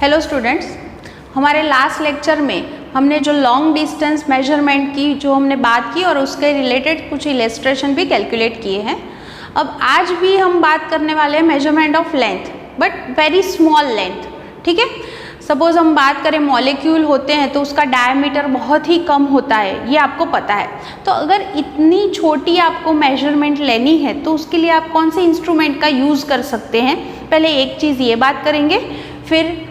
Hello students, हमारे last lecture में हमने जो लॉन्ग डिस्टेंस मेजरमेंट की जो हमने बात की और उसके रिलेटेड कुछ इलस्ट्रेशन भी कैलकुलेट किए हैं। अब आज भी हम बात करने वाले हैं measurement of length, but very small length. ठीक है, सपोज हम बात करें मॉलिक्यूल होते हैं तो उसका डायमीटर बहुत ही कम होता है, ये आपको पता है। तो अगर इतनी छोटी आपको मेजरमेंट लेनी है तो उसके लिए आप कौन से इंस्ट्रूमेंट का यूज़ कर सकते हैं, पहले एक चीज़ ये बात करेंगे, फिर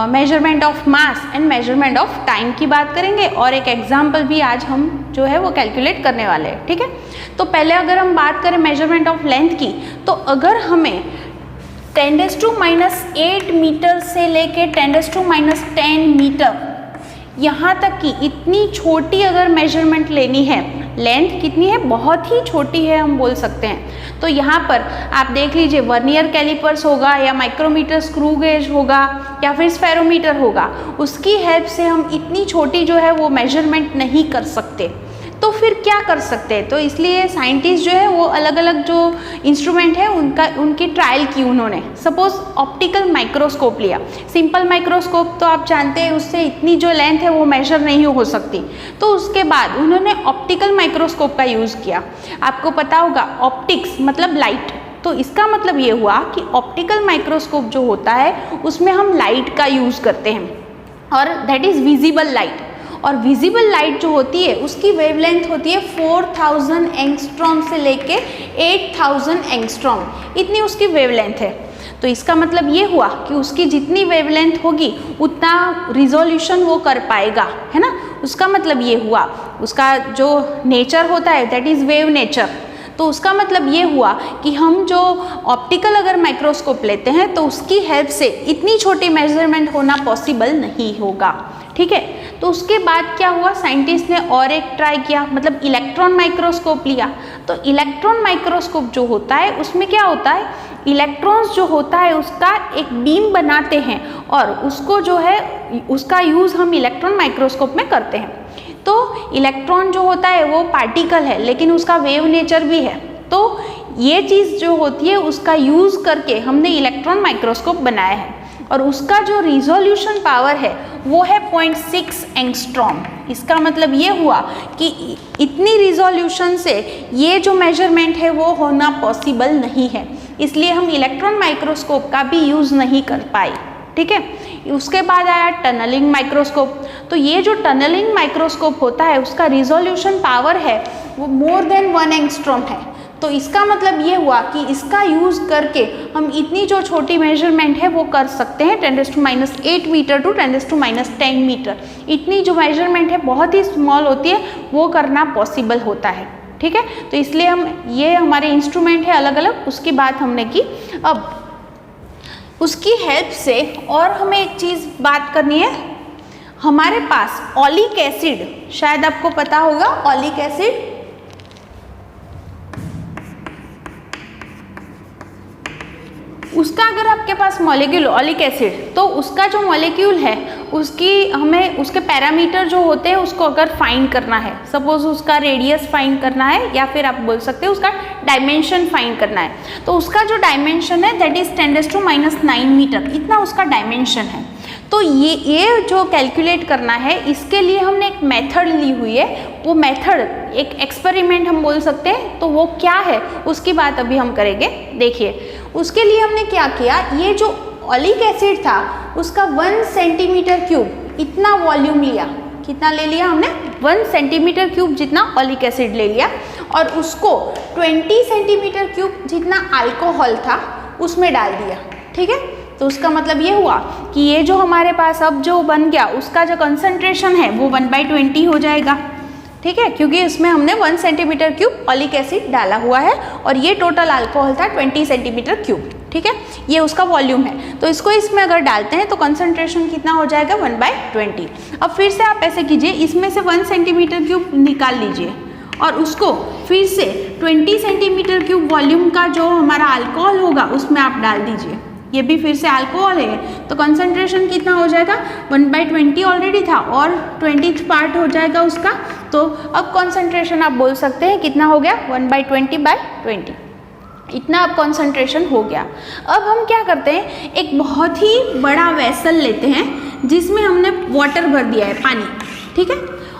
measurement of mass and measurement of time की बात करेंगे और एक एग्जाम्पल भी आज हम जो है वो कैलकुलेट करने वाले हैं। ठीक है, तो पहले अगर हम बात करें मेजरमेंट ऑफ लेंथ की, तो अगर हमें 10⁻⁸ मीटर से लेके 10⁻10 मीटर यहाँ तक की इतनी छोटी अगर मेजरमेंट लेनी है, लेंथ कितनी है, बहुत ही छोटी है हम बोल सकते हैं। तो यहाँ पर आप देख लीजिए, वर्नियर कैलिपर्स होगा या माइक्रोमीटर स्क्रू गेज होगा या फिर स्फेरोमीटर होगा, उसकी हेल्प से हम इतनी छोटी जो है वो मेजरमेंट नहीं कर सकते। तो फिर क्या कर सकते हैं, तो इसलिए साइंटिस्ट जो है वो अलग अलग जो इंस्ट्रूमेंट है उनकी ट्रायल की उन्होंने। सपोज ऑप्टिकल माइक्रोस्कोप लिया, सिंपल माइक्रोस्कोप तो आप जानते हैं उससे इतनी जो लेंथ है वो मेजर नहीं हो सकती, तो उसके बाद उन्होंने ऑप्टिकल माइक्रोस्कोप का यूज़ किया। आपको पता होगा ऑप्टिक्स मतलब लाइट, तो इसका मतलब ये हुआ कि ऑप्टिकल माइक्रोस्कोप जो होता है उसमें हम लाइट का यूज़ करते हैं और दैट इज़ विजिबल लाइट। और विजिबल लाइट जो होती है उसकी वेवलेंथ होती है 4000 एंगस्ट्रॉम से लेके 8000 एंगस्ट्रॉम, इतनी उसकी वेवलेंथ है। तो इसका मतलब ये हुआ कि उसकी जितनी वेवलेंथ होगी उतना रिजोल्यूशन वो कर पाएगा, है ना। उसका मतलब ये हुआ, उसका जो नेचर होता है दैट इज़ वेव नेचर। तो उसका मतलब ये हुआ कि हम जो ऑप्टिकल अगर माइक्रोस्कोप लेते हैं तो उसकी हेल्प से इतनी छोटी मेजरमेंट होना पॉसिबल नहीं होगा। ठीक है, तो उसके बाद क्या हुआ, साइंटिस्ट ने और एक ट्राई किया, मतलब इलेक्ट्रॉन माइक्रोस्कोप लिया। तो इलेक्ट्रॉन माइक्रोस्कोप जो होता है उसमें क्या होता है, इलेक्ट्रॉन्स जो होता है उसका एक बीम बनाते हैं और उसको जो है उसका यूज़ हम इलेक्ट्रॉन माइक्रोस्कोप में करते हैं। तो इलेक्ट्रॉन जो होता है वो पार्टिकल है लेकिन उसका वेव नेचर भी है, तो ये चीज़ जो होती है उसका यूज़ करके हमने इलेक्ट्रॉन माइक्रोस्कोप बनाया है और उसका जो रिजोल्यूशन पावर है वो है 0.6 एंगस्ट्रॉम। इसका मतलब ये हुआ कि इतनी रिजोल्यूशन से ये जो मेजरमेंट है वो होना पॉसिबल नहीं है, इसलिए हम इलेक्ट्रॉन माइक्रोस्कोप का भी यूज़ नहीं कर पाए। ठीक है, उसके बाद आया टनलिंग माइक्रोस्कोप। तो ये जो टनलिंग माइक्रोस्कोप होता है उसका रिजोल्यूशन पावर है वो मोर देन 1 एंगस्ट्रॉम है। तो इसका मतलब ये हुआ कि इसका यूज़ करके हम इतनी जो छोटी मेजरमेंट है वो कर सकते हैं 10⁻8 मीटर टू 10⁻10 मीटर। इतनी जो मेजरमेंट है बहुत ही स्मॉल होती है, वो करना पॉसिबल होता है। ठीक है, तो इसलिए हम ये हमारे इंस्ट्रूमेंट है अलग अलग, उसकी बात हमने की। अब उसकी हेल्प से और हमें एक चीज़ बात करनी है, हमारे पास ऑलिक एसिड, शायद आपको पता होगा ऑलिक एसिड, उसका अगर आपके पास मॉलिक्यूल ऑलिक एसिड, तो उसका जो मॉलिक्यूल है उसकी हमें उसके पैरामीटर जो होते हैं उसको अगर फाइंड करना है, सपोज उसका रेडियस फाइंड करना है या फिर आप बोल सकते हैं उसका डायमेंशन फाइंड करना है, तो उसका जो डायमेंशन है दैट इज़ 10⁻9 मीटर, इतना उसका डायमेंशन है। तो ये जो कैलकुलेट करना है इसके लिए हमने एक मेथड ली हुई है, वो मेथड एक एक्सपेरिमेंट हम बोल सकते हैं। तो वो क्या है उसकी बात अभी हम करेंगे। देखिए, उसके लिए हमने क्या किया, ये जो ऑलिक एसिड था उसका 1 सेंटीमीटर क्यूब इतना वॉल्यूम लिया। कितना ले लिया हमने, 1 सेंटीमीटर क्यूब जितना ऑलिक एसिड ले लिया और उसको 20 सेंटीमीटर क्यूब जितना अल्कोहल था उसमें डाल दिया। ठीक है, तो उसका मतलब ये हुआ कि ये जो हमारे पास अब जो बन गया उसका जो कंसंट्रेशन है वो 1/20 हो जाएगा। ठीक है, क्योंकि इसमें हमने 1 सेंटीमीटर क्यूब ऑलिक एसिड डाला हुआ है और ये टोटल अल्कोहल था 20 सेंटीमीटर क्यूब। ठीक है, ये उसका वॉल्यूम है, तो इसको इसमें अगर डालते हैं तो कंसंट्रेशन कितना हो जाएगा 1/20। अब फिर से आप ऐसे कीजिए, इसमें से 1 सेंटीमीटर क्यूब निकाल लीजिए और उसको फिर से 20 सेंटीमीटर क्यूब वॉल्यूम का जो हमारा अल्कोहल होगा उसमें आप डाल दीजिए। ये भी फिर से अल्कोहल है, तो कंसंट्रेशन कितना हो जाएगा, 1/20 ऑलरेडी था और 20th पार्ट हो जाएगा उसका। तो अब कंसंट्रेशन आप बोल सकते हैं कितना हो गया, 1/20/20। इतना अब कॉन्सेंट्रेशन हो गया। अब हम क्या करते हैं, एक बहुत ही बड़ा वेसल लेते हैं जिसमें हमने वाटर भर दिया है, पानी, ठीक है,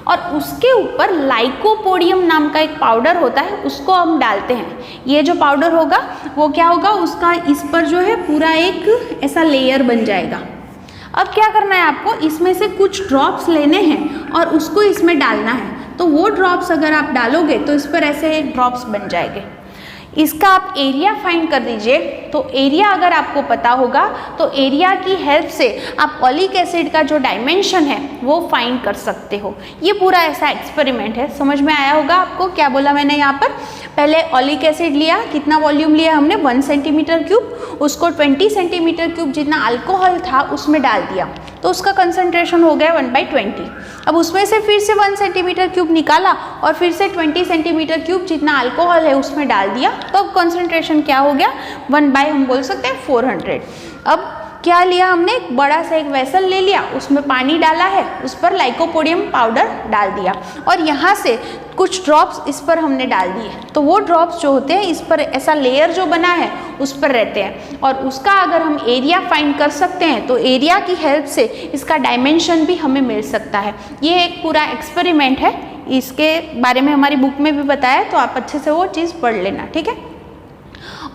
और उसके ऊपर लाइकोपोडियम नाम का एक पाउडर होता है, उसको हम डालते हैं। ये जो पाउडर होगा वो क्या होगा, उसका इस पर जो है पूरा एक ऐसा लेयर बन जाएगा। अब क्या करना है आपको, इसमें से कुछ ड्रॉप्स लेने हैं और उसको इसमें डालना है। तो वो ड्रॉप्स अगर आप डालोगे तो इस पर ऐसे ड्रॉप्स बन जाएंगे। इसका आप एरिया फाइंड कर दीजिए। तो एरिया अगर आपको पता होगा तो एरिया की हेल्प से आप ऑलिक एसिड का जो डायमेंशन है वो फाइंड कर सकते हो। ये पूरा ऐसा एक्सपेरिमेंट है, समझ में आया होगा आपको। क्या बोला मैंने यहाँ पर, पहले ऑलिक एसिड लिया, कितना वॉल्यूम लिया हमने, 1 सेंटीमीटर क्यूब, उसको 20 सेंटीमीटर क्यूब जितना अल्कोहल था उसमें डाल दिया, तो उसका कंसंट्रेशन हो गया 1/20। अब उसमें से फिर से 1 सेंटीमीटर क्यूब निकाला और फिर से 20 सेंटीमीटर क्यूब जितना अल्कोहल है उसमें डाल दिया, तो अब कंसंट्रेशन क्या हो गया, 1 बाय हम बोल सकते हैं 400। अब क्या लिया हमने, एक बड़ा सा एक वेसल ले लिया, उसमें पानी डाला है, उस पर लाइकोपोडियम पाउडर डाल दिया और यहाँ से कुछ ड्रॉप्स इस पर हमने डाल दिए। तो वो ड्रॉप्स जो होते हैं इस पर ऐसा लेयर जो बना है उस पर रहते हैं, और उसका अगर हम एरिया फाइंड कर सकते हैं तो एरिया की हेल्प से इसका डायमेंशन भी हमें मिल सकता है। ये एक पूरा एक्सपेरिमेंट है, इसके बारे में हमारी बुक में भी बताया है, तो आप अच्छे से वो चीज़ पढ़ लेना, ठीक है।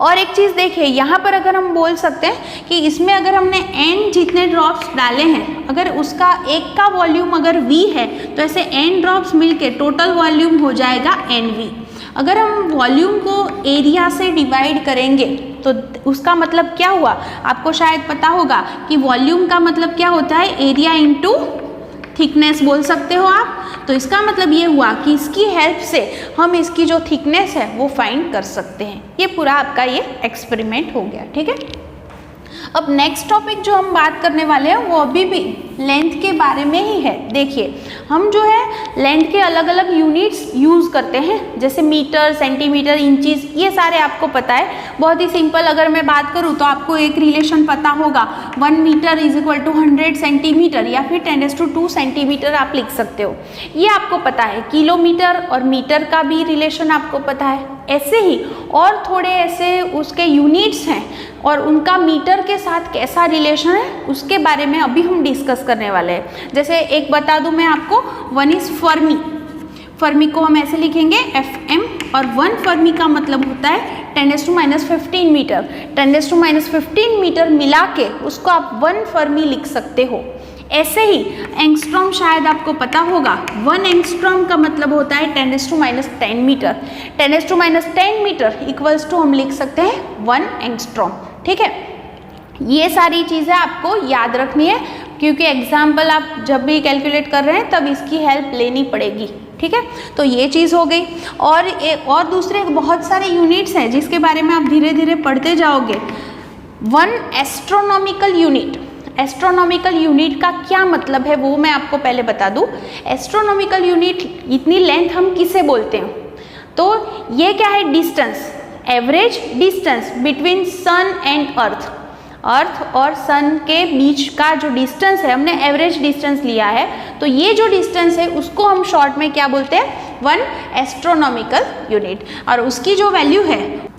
और एक चीज़ देखिए, यहाँ पर अगर हम बोल सकते हैं कि इसमें अगर हमने n जितने ड्रॉप्स डाले हैं, अगर उसका एक का वॉल्यूम अगर v है तो ऐसे n ड्रॉप्स मिलके टोटल वॉल्यूम हो जाएगा nv। अगर हम वॉल्यूम को एरिया से डिवाइड करेंगे तो उसका मतलब क्या हुआ, आपको शायद पता होगा कि वॉल्यूम का मतलब क्या होता है, एरिया इंटू थिकनेस बोल सकते हो आप। तो इसका मतलब ये हुआ कि इसकी हेल्प से हम इसकी जो थिकनेस है वो फाइंड कर सकते हैं। ये पूरा आपका ये एक्सपेरिमेंट हो गया, ठीक है। अब नेक्स्ट टॉपिक जो हम बात करने वाले हैं वो अभी भी लेंथ के बारे में ही है। देखिए, हम जो है लेंथ के अलग अलग यूनिट्स यूज़ करते हैं, जैसे मीटर, सेंटीमीटर, इंचीज, ये सारे आपको पता है। बहुत ही सिंपल अगर मैं बात करूँ तो आपको एक रिलेशन पता होगा, 1 metre is equal to 100 centimetre या फिर 10⁻² सेंटीमीटर आप लिख सकते हो, ये आपको पता है। किलोमीटर और मीटर का भी रिलेशन आपको पता है। ऐसे ही और थोड़े ऐसे उसके यूनिट्स हैं और उनका मीटर के साथ कैसा रिलेशन है उसके बारे में अभी हम डिस्कस करने वाले हैं। जैसे एक बता दूं मैं आपको, 1 इज फर्मी। फर्मी को हम ऐसे लिखेंगे Fm, और 1 फर्मी का मतलब होता है 10⁻15 मीटर। 10⁻15 मीटर मिला के उसको आप 1 फर्मी लिख सकते हो। ऐसे ही एंगस्ट्रॉम शायद आपको पता होगा, 1 एंगस्ट्रॉम का मतलब होता है 10⁻10 मीटर। 10⁻10 मीटर इक्वल्स टू हम लिख सकते हैं 1 एंगस्ट्रॉम, ठीक है। ये सारी चीज़ें आपको याद रखनी है क्योंकि एग्जाम्पल आप जब भी कैलकुलेट कर रहे हैं तब इसकी हेल्प लेनी पड़ेगी, ठीक है। तो ये चीज़ हो गई। और दूसरे बहुत सारे यूनिट्स हैं जिसके बारे में आप धीरे धीरे पढ़ते जाओगे। 1 एस्ट्रोनॉमिकल यूनिट, एस्ट्रोनॉमिकल यूनिट का क्या मतलब है वो मैं आपको पहले बता दूं। एस्ट्रोनॉमिकल यूनिट, इतनी लेंथ हम किसे बोलते हैं, तो ये क्या है, distance, average distance between sun and earth. Earth और सन के बीच का जो डिस्टेंस है हमने एवरेज डिस्टेंस लिया है, तो ये जो डिस्टेंस है उसको हम शॉर्ट में क्या बोलते हैं, 1 एस्ट्रोनॉमिकल यूनिट। और उसकी जो वैल्यू है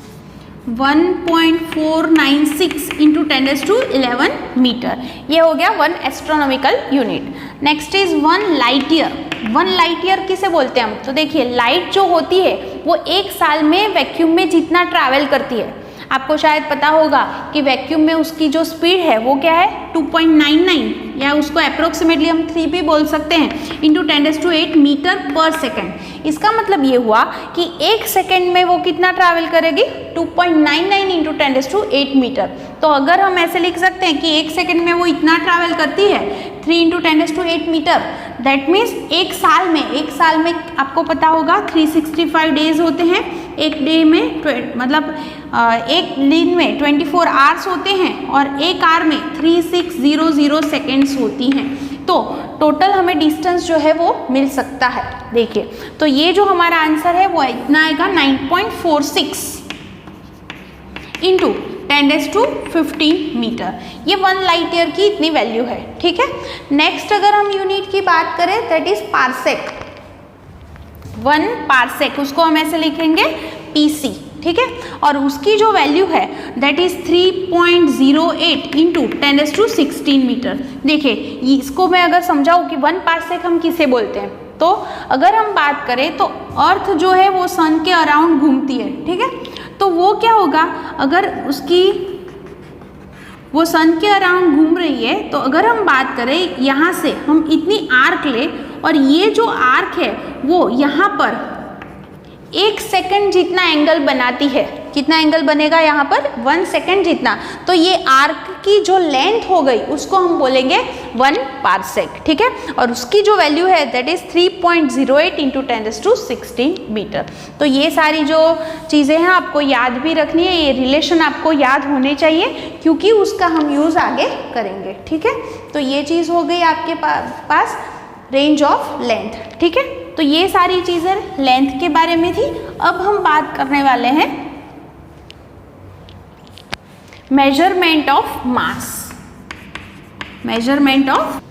1.496 इंटू 10⁻11 मीटर, ये हो गया 1 astronomical unit. Next is 1 light year. 1 light year किसे बोलते हैं हम, तो देखिए लाइट जो होती है वो 1 साल में वैक्यूम में जितना ट्रैवल करती है, आपको शायद पता होगा कि वैक्यूम में उसकी जो स्पीड है वो क्या है 2.99, या उसको अप्रोक्सीमेटली हम 3 भी बोल सकते हैं, इंटू 10⁸ मीटर पर सेकेंड। इसका मतलब ये हुआ कि 1 सेकेंड में वो कितना ट्रैवल करेगी, 2.99 इंटू 10⁸ मीटर। तो अगर हम ऐसे लिख सकते हैं कि 1 सेकेंड में वो इतना ट्रैवल करती है 3 इंटू 10⁸ मीटर, दैट मीन्स 1 साल में आपको पता होगा 365 डेज होते हैं। एक डे में मतलब एक दिन में 24 आवर्स होते हैं और 1 आवर में 3600 सेकेंड्स होती हैं। तो टोटल हमें डिस्टेंस जो है वो मिल सकता है। देखिए, तो ये जो हमारा आंसर है वो इतना आएगा 9.46 इंटू 10⁻15 मीटर। ये 1 लाइट ईयर की इतनी वैल्यू है, ठीक है। नेक्स्ट अगर हम यूनिट की बात करें दैट इज पार्सेक। 1 पार्सेक, उसको हम ऐसे लिखेंगे PC, ठीक है, और उसकी जो वैल्यू है दैट इज 3.08 इंटू 10⁻16 मीटर। देखिए इसको मैं अगर समझाऊँ कि 1 पार्सेक हम किसे बोलते हैं, तो अगर हम बात करें तो अर्थ जो है वो सन के अराउंड घूमती है, ठीक है, तो वो क्या होगा, अगर वो सन के अराउंड घूम रही है, तो अगर हम बात करें यहाँ से हम इतनी आर्क ले, और ये जो आर्क है वो यहाँ पर 1 सेकंड जितना एंगल बनाती है। कितना एंगल बनेगा यहाँ पर? 1 सेकंड जितना। तो ये आर्क की जो लेंथ हो गई उसको हम बोलेंगे 1 पार्सेक, ठीक है, और उसकी जो वैल्यू है दैट इज 3.08 इंटू 10⁻16 मीटर। तो ये सारी जो चीज़ें हैं आपको याद भी रखनी है, ये रिलेशन आपको याद होने चाहिए क्योंकि उसका हम यूज़ आगे करेंगे, ठीक है। तो ये चीज़ हो गई आपके पास रेंज ऑफ लेंथ, ठीक है। तो ये सारी चीज़ें लेंथ के बारे में थी। अब हम बात करने वाले हैं measurement of mass. Measurement of,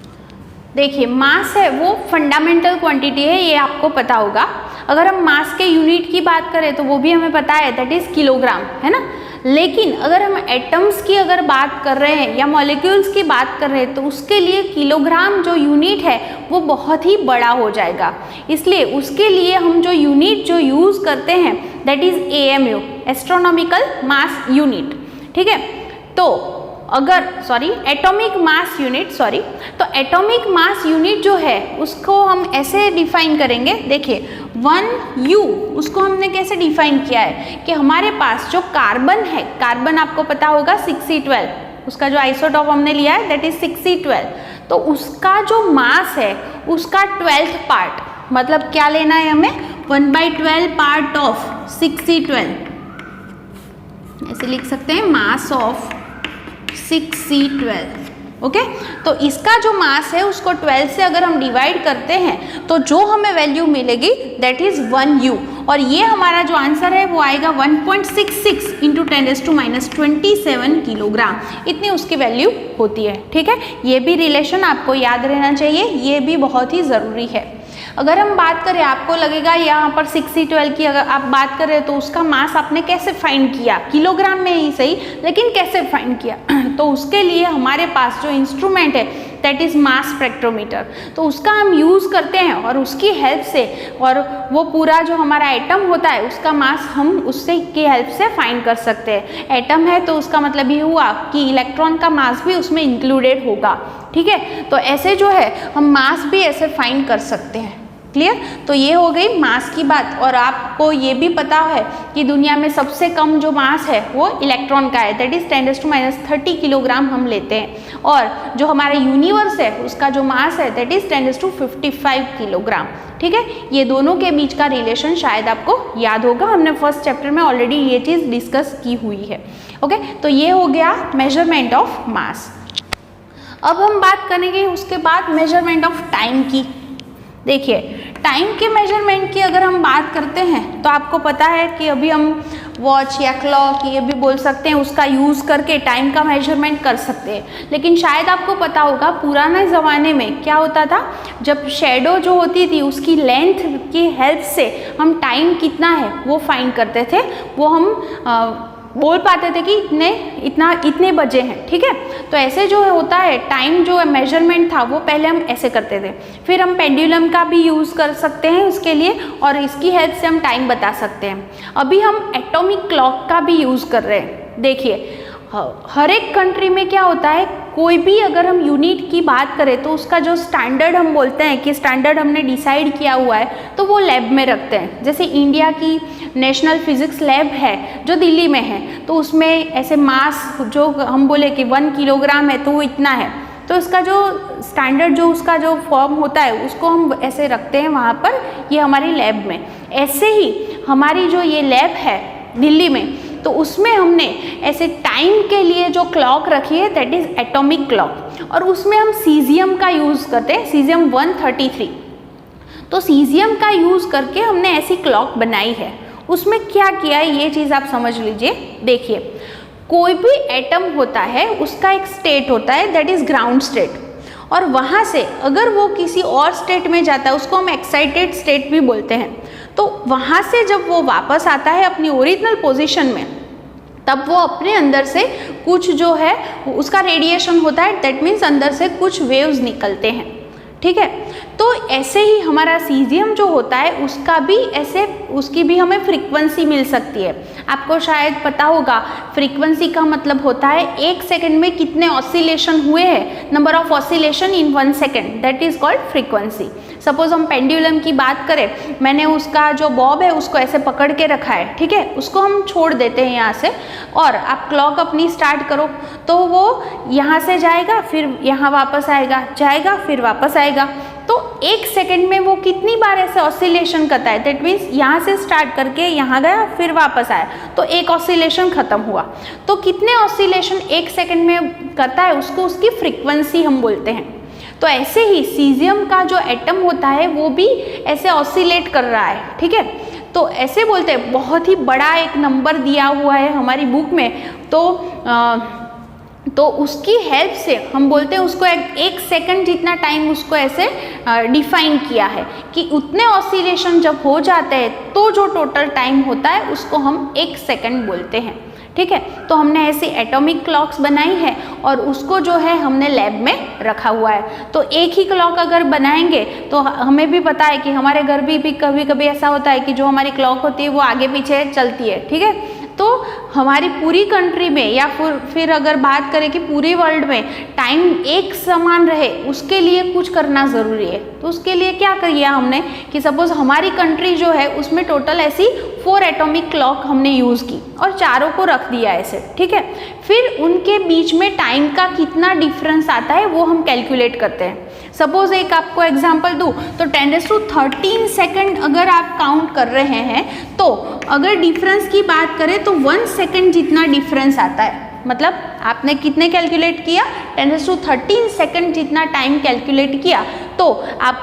देखिए मास है वो फंडामेंटल क्वांटिटी है, ये आपको पता होगा। अगर हम मास के यूनिट की बात करें तो वो भी हमें पता है, दैट इज किलोग्राम, है ना। लेकिन अगर हम एटम्स की अगर बात कर रहे हैं या मॉलिक्यूल्स की बात कर रहे हैं तो उसके लिए किलोग्राम जो यूनिट है वो बहुत ही बड़ा हो जाएगा। इसलिए उसके लिए हम जो यूनिट जो यूज़ करते हैं that is AMU, astronomical mass unit, ठीक है। तो अगर एटॉमिक मास यूनिट, तो एटॉमिक मास यूनिट जो है उसको हम ऐसे डिफाइन करेंगे। देखिए 1U उसको हमने कैसे डिफाइन किया है कि हमारे पास जो कार्बन है, कार्बन आपको पता होगा 6C12, उसका जो आइसोटॉप हमने लिया है दैट इज 6C12, तो उसका जो मास है उसका 12th पार्ट, मतलब क्या लेना है हमें, 1/12 पार्ट ऑफ 6C12, ऐसे लिख सकते हैं मास ऑफ 6C12, ओके। तो इसका जो मास है उसको 12 से अगर हम डिवाइड करते हैं तो जो हमें वैल्यू मिलेगी दैट इज 1U, और ये हमारा जो आंसर है वो आएगा 1.66 इंटू 10⁻27 किलोग्राम, इतनी उसकी वैल्यू होती है, ठीक है। ये भी रिलेशन आपको याद रहना चाहिए, ये भी बहुत ही ज़रूरी है। अगर हम बात करें, आपको लगेगा यहाँ पर 6C12 की अगर आप बात करें तो उसका मास आपने कैसे फाइंड किया, किलोग्राम में ही सही, लेकिन कैसे फाइंड किया तो उसके लिए हमारे पास जो इंस्ट्रूमेंट है दैट इज़ मास स्पेक्ट्रोमीटर, तो उसका हम यूज़ करते हैं और उसकी हेल्प से, और वो पूरा जो हमारा एटम होता है उसका मास हम उससे की हेल्प से फाइंड कर सकते हैं। एटम है तो उसका मतलब ये हुआ कि इलेक्ट्रॉन का मास भी उसमें इंक्लूडेड होगा, ठीक है। तो ऐसे जो है हम मास भी ऐसे फाइंड कर सकते हैं, क्लियर। तो ये हो गई मास की बात, और आपको ये भी पता है कि दुनिया में सबसे कम जो मास है वो इलेक्ट्रॉन का है, दैट इज 10⁻30 किलोग्राम हम लेते हैं, और जो हमारा यूनिवर्स है उसका जो मास है दैट इज 10⁻55 किलोग्राम, ठीक है। ये दोनों के बीच का रिलेशन शायद आपको याद होगा, हमने फर्स्ट चैप्टर में ऑलरेडी ये चीज़ डिस्कस की हुई है, ओके। तो ये हो गया मेजरमेंट ऑफ मास। अब हम बात करेंगे उसके बाद मेजरमेंट ऑफ टाइम की। देखिए टाइम के मेजरमेंट की अगर हम बात करते हैं तो आपको पता है कि अभी हम वॉच या क्लॉक ये भी बोल सकते हैं, उसका यूज़ करके टाइम का मेजरमेंट कर सकते हैं। लेकिन शायद आपको पता होगा पुराने ज़माने में क्या होता था, जब शेडो जो होती थी उसकी लेंथ की हेल्प से हम टाइम कितना है वो फाइंड करते थे, वो हम बोल पाते थे कि इतने बजे हैं, ठीक है। तो ऐसे जो होता है टाइम जो मेजरमेंट था वो पहले हम ऐसे करते थे, फिर हम पेंडुलम का भी यूज़ कर सकते हैं उसके लिए, और इसकी हेल्प से हम टाइम बता सकते हैं। अभी हम एटॉमिक क्लॉक का भी यूज़ कर रहे हैं। देखिए हर एक कंट्री में क्या होता है, कोई भी अगर हम यूनिट की बात करें तो उसका जो स्टैंडर्ड हम बोलते हैं कि स्टैंडर्ड हमने डिसाइड किया हुआ है तो वो लैब में रखते हैं। जैसे इंडिया की नेशनल फिजिक्स लैब है जो दिल्ली में है, तो उसमें ऐसे मास जो हम बोले कि 1 किलोग्राम है तो वो इतना है, तो इसका जो स्टैंडर्ड जो उसका जो फॉर्म होता है उसको हम ऐसे रखते हैं वहाँ पर, ये हमारी लैब में। ऐसे ही हमारी जो ये लैब है दिल्ली में, तो उसमें हमने ऐसे टाइम के लिए जो क्लॉक रखी है दैट इज़ एटॉमिक क्लॉक, और उसमें हम सीजियम का यूज़ करते हैं, सीजियम 133। तो सीजियम का यूज़ करके हमने ऐसी क्लॉक बनाई है। उसमें क्या किया है ये चीज़ आप समझ लीजिए। देखिए कोई भी एटम होता है उसका एक स्टेट होता है दैट इज़ ग्राउंड स्टेट, और वहाँ से अगर वो किसी और स्टेट में जाता है उसको हम एक्साइटेड स्टेट भी बोलते हैं। तो वहाँ से जब वो वापस आता है अपनी ओरिजिनल पोजीशन में, तब वो अपने अंदर से कुछ जो है उसका रेडिएशन होता है, दैट मीन्स अंदर से कुछ वेव्स निकलते हैं, ठीक है। तो ऐसे ही हमारा सीजियम जो होता है उसका भी ऐसे, उसकी भी हमें फ्रीक्वेंसी मिल सकती है। आपको शायद पता होगा फ्रीक्वेंसी का मतलब होता है एक सेकंड में कितने ऑसिलेशन हुए हैं, number of oscillation in 1 second, that is called frequency. Suppose हम पेंडुलम की बात करें, मैंने उसका जो बॉब है उसको ऐसे पकड़ के रखा है, ठीक है, उसको हम छोड़ देते हैं यहाँ से, और आप क्लॉक अपनी स्टार्ट करो तो वो यहाँ से जाएगा, फिर यहाँ वापस आएगा, जाएगा फिर वापस आएगा। तो एक सेकंड में वो कितनी बार ऐसे ऑसिलेशन करता है, दैट मीन्स यहाँ से स्टार्ट करके यहाँ गया फिर वापस आया, तो एक ऑसिलेशन खत्म हुआ। तो कितने ऑसिलेशन एक सेकंड में करता है उसको उसकी फ्रीक्वेंसी हम बोलते हैं। तो ऐसे ही सीजियम का जो एटम होता है वो भी ऐसे ऑसिलेट कर रहा है, ठीक है। तो ऐसे बोलते हैं, बहुत ही बड़ा एक नंबर दिया हुआ है हमारी बुक में, तो उसकी हेल्प से हम बोलते हैं उसको एक सेकंड जितना टाइम उसको ऐसे डिफाइन किया है कि उतने ऑसिलेशन जब हो जाते हैं तो जो टोटल टाइम होता है उसको हम 1 सेकंड बोलते हैं, ठीक है। तो हमने ऐसी एटॉमिक क्लॉक्स बनाई है और उसको जो है हमने लैब में रखा हुआ है। तो एक ही क्लॉक अगर बनाएंगे तो हमें भी पता है कि हमारे घर भी कभी कभी ऐसा होता है कि जो हमारी क्लॉक होती है वो आगे पीछे चलती है, ठीक है। तो हमारी पूरी कंट्री में या फिर अगर बात करें कि पूरे वर्ल्ड में टाइम एक समान रहे, उसके लिए कुछ करना ज़रूरी है। तो उसके लिए क्या किया हमने कि सपोज हमारी कंट्री जो है उसमें टोटल ऐसी 4 एटॉमिक क्लॉक हमने यूज़ की और चारों को रख दिया ऐसे, ठीक है। फिर उनके बीच में टाइम का कितना डिफरेंस आता है वो हम कैलकुलेट करते हैं। सपोज एक आपको एग्जांपल दूँ तो 10⁻13 सेकंड अगर आप काउंट कर रहे हैं, तो अगर डिफरेंस की बात करें तो 1 सेकंड जितना डिफरेंस आता है। मतलब आपने कितने कैलकुलेट किया, 10⁻13 सेकंड जितना टाइम कैलकुलेट किया। तो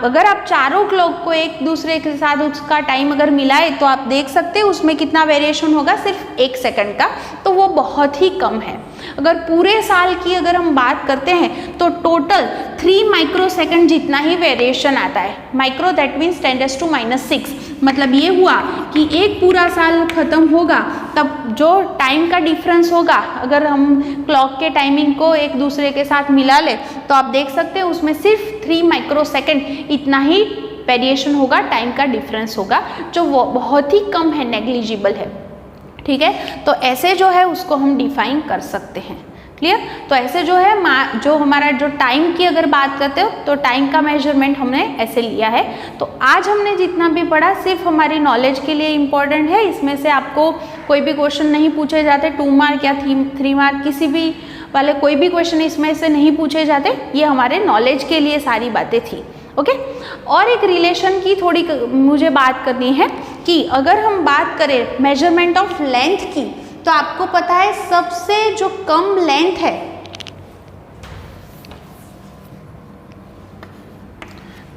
अगर आप चारों क्लॉक को एक दूसरे के साथ उसका टाइम अगर मिलाए तो आप देख सकते हैं उसमें कितना वेरिएशन होगा, सिर्फ 1 सेकंड का। तो वो बहुत ही कम है। अगर पूरे साल की अगर हम बात करते हैं तो टोटल 3 माइक्रोसेकंड जितना ही वेरिएशन आता है। Micro that means 10⁻⁻⁶। मतलब ये हुआ कि एक पूरा साल खत्म होगा तब जो टाइम का डिफरेंस होगा, अगर हम क्लॉक के टाइमिंग को एक दूसरे के साथ मिला ले तो आप देख सकते हैं उसमें सिर्फ 3 माइक्रोसेकंड इतना ही वेरिएशन होगा, टाइम का डिफरेंस होगा, जो वो बहुत ही कम है, नेग्लिजिबल है, ठीक है। तो ऐसे जो है उसको हम डिफाइन कर सकते हैं। क्लियर। तो ऐसे जो है जो हमारा जो टाइम की अगर बात करते हो तो टाइम का मेजरमेंट हमने ऐसे लिया है। तो आज हमने जितना भी पढ़ा सिर्फ हमारी नॉलेज के लिए इम्पोर्टेंट है। इसमें से आपको कोई भी क्वेश्चन नहीं पूछे जाते, 2 मार्क या 3 मार्क किसी भी वाले कोई भी क्वेश्चन इसमें से नहीं पूछे जाते। ये हमारे नॉलेज के लिए सारी बातें थी। ओके। और एक रिलेशन की थोड़ी मुझे बात करनी है कि अगर हम बात करें मेजरमेंट ऑफ लेंथ की, तो आपको पता है सबसे जो कम लेंथ है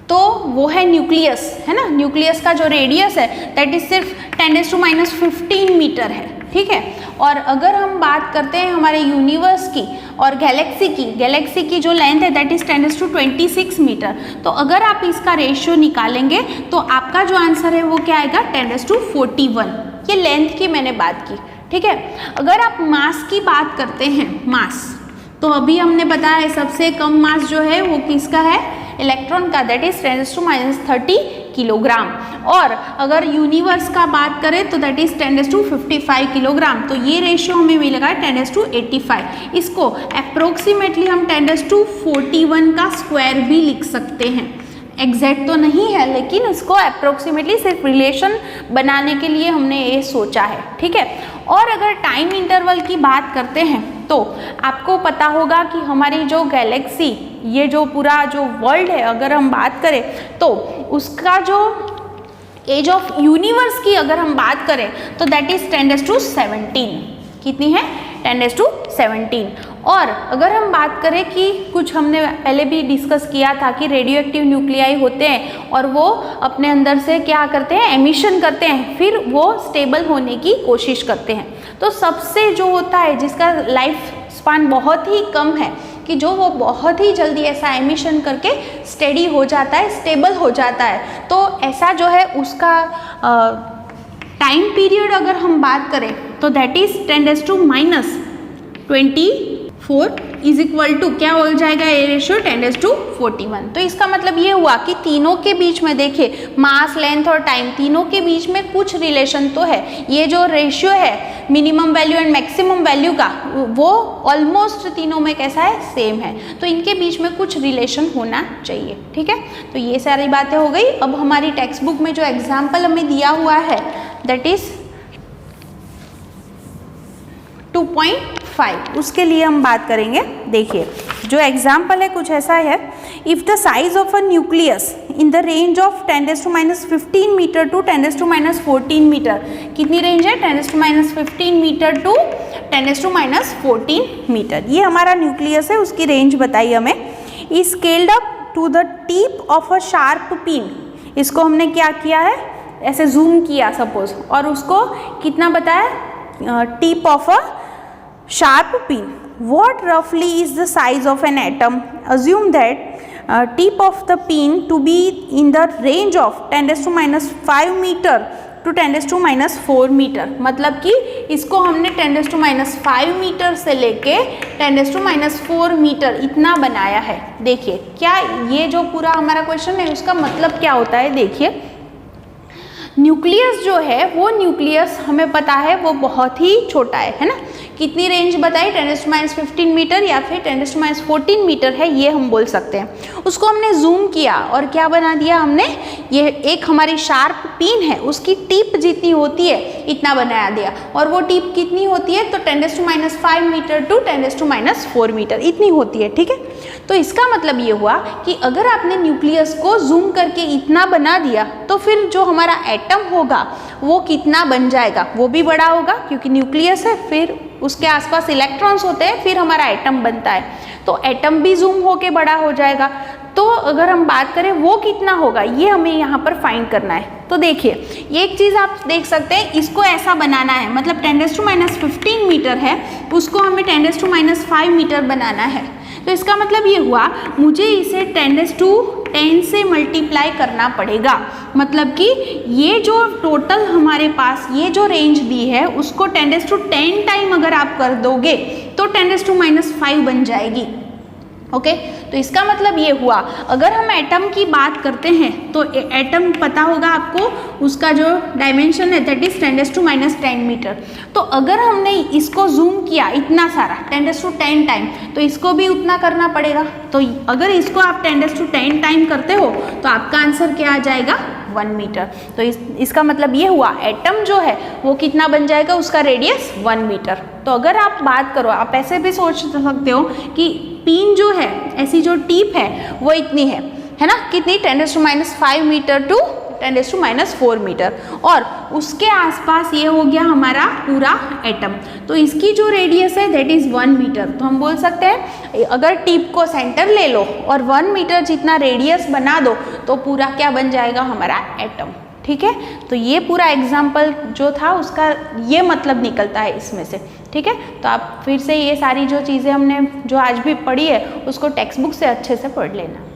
तो वो है न्यूक्लियस, है ना। न्यूक्लियस का जो रेडियस है दैट इज सिर्फ 10⁻15 मीटर है, ठीक है। और अगर हम बात करते हैं हमारे यूनिवर्स की और गैलेक्सी की जो लेंथ है दैट इज 10⁻26 मीटर। तो अगर आप इसका रेशियो निकालेंगे तो आपका जो आंसर है वो क्या आएगा, 10⁻41। ये लेंथ की मैंने बात की, ठीक है। अगर आप मास की बात करते हैं, मास, तो अभी हमने बताया सबसे कम मास जो है वो किसका है, इलेक्ट्रॉन का, दैट इज 10⁻30 किलोग्राम। और अगर यूनिवर्स का बात करें तो दैट इज 10⁻55 किलोग्राम। तो ये रेशियो हमें मिलेगा 10⁻85। इसको अप्रोक्सीमेटली हम 10⁻41 का स्क्वायर भी लिख सकते हैं। एग्जैक्ट तो नहीं है लेकिन इसको अप्रोक्सीमेटली सिर्फ रिलेशन बनाने के लिए हमने ये सोचा है, ठीक है। और अगर टाइम इंटरवल की बात करते हैं तो आपको पता होगा कि हमारी जो गैलेक्सी, ये जो पूरा जो वर्ल्ड है, अगर हम बात करें तो उसका जो एज ऑफ यूनिवर्स की अगर हम बात करें तो दैट इज 10⁻17। कितनी है, 10⁻17। और अगर हम बात करें कि कुछ हमने पहले भी डिस्कस किया था कि रेडियो एक्टिव न्यूक्लियाई होते हैं और वो अपने अंदर से क्या करते हैं, एमिशन करते हैं, फिर वो स्टेबल होने की कोशिश करते हैं। तो सबसे जो होता है जिसका लाइफ स्पान बहुत ही कम है कि जो वो बहुत ही जल्दी ऐसा एमिशन करके स्टेडी हो जाता है, स्टेबल हो जाता है। तो ऐसा जो है उसका टाइम पीरियड अगर हम बात करें तो that is 10⁻24 is equal to क्या हो जाएगा, ए रेशियो 10⁻41। तो इसका मतलब ये हुआ कि तीनों के बीच में देखिए मास, लेंथ और टाइम तीनों के बीच में कुछ रिलेशन तो है। ये जो रेशियो है minimum value and maximum value का, वो ऑलमोस्ट तीनों में कैसा है, सेम है। तो इनके बीच में कुछ रिलेशन होना चाहिए, ठीक है। तो ये सारी बातें हो गई। अब हमारी टेक्स्ट बुक में जो एग्जाम्पल हमें दिया हुआ है दैट इज 2.5, उसके लिए हम बात करेंगे। देखिए जो एग्जाम्पल है कुछ ऐसा है, if the size of a nucleus in the range of 10⁻15 metre to 10⁻14 metre, कितनी रेंज है, 10⁻15 मीटर टू 10⁻14 मीटर, ये हमारा न्यूक्लियस है, उसकी रेंज बताई हमें। Is scaled up to the tip of a sharp pin, इसको हमने क्या किया है, ऐसे जूम किया सपोज, और उसको कितना बताया, tip of a sharp pin. What roughly is the size of an atom? Assume that tip of the pin to be in the range of 10⁻5 meter to 10⁻4 meter. मतलब कि इसको हमने 10⁻5 मीटर से लेके 10⁻4 मीटर इतना बनाया है। देखिए क्या ये जो पूरा हमारा क्वेश्चन है उसका मतलब क्या होता है, देखिए न्यूक्लियस जो है वो न्यूक्लियस हमें पता है वो बहुत ही छोटा है ना, कितनी रेंज बताई, 10⁻15 मीटर या फिर 10⁻14 मीटर है, ये हम बोल सकते हैं। उसको हमने जूम किया और क्या बना दिया हमने, ये एक हमारी शार्प पिन है उसकी टिप जितनी होती है इतना बना दिया, और वो टिप कितनी होती है, तो 10⁻5 मीटर टू 10⁻4 मीटर इतनी होती है, ठीक है। तो इसका मतलब ये हुआ कि अगर आपने न्यूक्लियस को जूम करके इतना बना दिया तो फिर जो हमारा एटम होगा वो कितना बन जाएगा, वो भी बड़ा होगा, क्योंकि न्यूक्लियस है, फिर उसके आसपास इलेक्ट्रॉन्स होते हैं, फिर हमारा एटम बनता है, तो एटम भी जूम होके बड़ा हो जाएगा। तो अगर हम बात करें वो कितना होगा, ये हमें यहाँ पर फाइंड करना है। तो देखिए एक चीज़ आप देख सकते हैं, इसको ऐसा बनाना है, मतलब 10⁻15 मीटर है, उसको हमें 10⁻5 मीटर बनाना है। तो इसका मतलब ये हुआ मुझे इसे 10⁻10 से मल्टीप्लाई करना पड़ेगा, मतलब कि ये जो टोटल हमारे पास ये जो रेंज दी है उसको 10⁻10 टाइम अगर आप कर दोगे तो 10⁻5 बन जाएगी। ओके, तो इसका मतलब ये हुआ अगर हम एटम की बात करते हैं तो एटम पता होगा आपको, उसका जो डायमेंशन है दैट इज 10⁻10 मीटर। तो अगर हमने इसको जूम किया इतना सारा 10⁻10 टाइम, तो इसको भी उतना करना पड़ेगा। तो अगर इसको आप 10⁻10 टाइम करते हो तो आपका आंसर क्या आ जाएगा, 1 मीटर। तो इसका मतलब ये हुआ एटम जो है वो कितना बन जाएगा, उसका रेडियस 1 मीटर। तो अगर आप बात करो, आप ऐसे भी सोच सकते हो कि पिन जो है, ऐसी जो टिप है वो इतनी है ना, कितनी, 10⁻5 मीटर टू 10⁻4 मीटर, और उसके आसपास ये हो गया हमारा पूरा एटम। तो इसकी जो रेडियस है दैट इज 1 मीटर। तो हम बोल सकते हैं अगर टिप को सेंटर ले लो और 1 मीटर जितना रेडियस बना दो तो पूरा क्या बन जाएगा, हमारा एटम, ठीक है। तो ये पूरा एग्जाम्पल जो था उसका ये मतलब निकलता है इसमें से, ठीक है। तो आप फिर से ये सारी जो चीज़ें हमने जो आज भी पढ़ी है उसको टेक्स्ट बुक से अच्छे से पढ़ लेना।